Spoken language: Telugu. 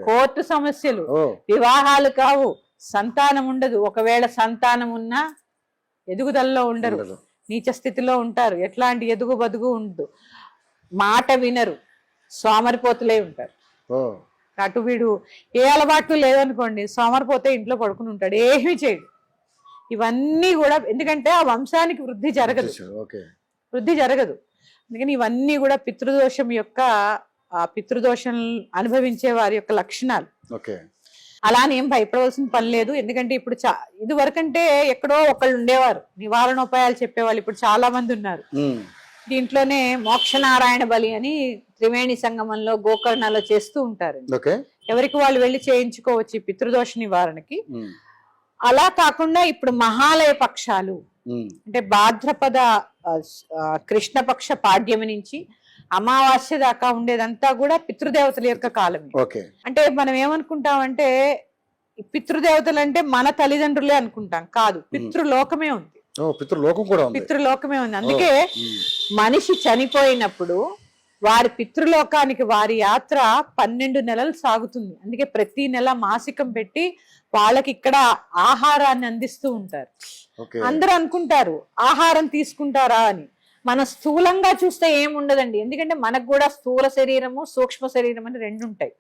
కోర్టు సమస్యలు, వివాహాలు కావు, సంతానం ఉండదు. ఒకవేళ సంతానం ఉన్నా ఎదుగుదలలో ఉండరు, నీచ స్థితిలో ఉంటారు. ఎట్లాంటి ఎదుగు బదుగు ఉండదు, మాట వినరు, సోమరిపోతులే ఉంటారు. అటు వీడు ఏ అలవాట్లు లేదనుకోండి, సోమరిపోతే ఇంట్లో పడుకుని ఉంటాడు, ఏమీ చేయడు. ఇవన్నీ కూడా ఎందుకంటే ఆ వంశానికి వృద్ధి జరగదు. అందుకని ఇవన్నీ కూడా పితృదోషం యొక్క పితృదోషం అనుభవించే వారి యొక్క లక్షణాలు. అలానే ఏం భయపడవలసిన పని లేదు. ఎందుకంటే ఇప్పుడు ఇది వరకంటే ఎక్కడో ఒకళ్ళు ఉండేవారు నివారణోపాయాలు చెప్పేవాళ్ళు, ఇప్పుడు చాలా మంది ఉన్నారు. దీంట్లోనే మోక్షనారాయణ బలి అని త్రివేణి సంగమంలో గోకర్ణలో చేస్తూ ఉంటారు. ఎవరికి వాళ్ళు వెళ్ళి చేయించుకోవచ్చు పితృదోష నివారణకి. అలా కాకుండా ఇప్పుడు మహాలయ పక్షాలు అంటే భాద్రపద కృష్ణపక్ష పాడ్యమి నుంచి అమావాస్య దాకా ఉండేదంతా కూడా పితృదేవతల యొక్క కాలమే. అంటే మనం ఏమనుకుంటామంటే పితృదేవతలు అంటే మన తల్లిదండ్రులే అనుకుంటాం, కాదు, పితృలోకమే ఉంది. పితృలోకమే ఉంది. అందుకే మనిషి చనిపోయినప్పుడు వారి పితృలోకానికి వారి యాత్ర 12 నెలలు సాగుతుంది. అందుకే ప్రతి నెల మాసికం పెట్టి వాళ్ళకి ఇక్కడ ఆహారాన్ని అందిస్తూ ఉంటారు. అందరూ అనుకుంటారు ఆహారం తీసుకుంటారా అని. మన స్థూలంగా చూస్తే ఏముండదండి, ఎందుకంటే మనకు కూడా స్థూల శరీరము సూక్ష్మ శరీరం అని 2 ఉంటాయి.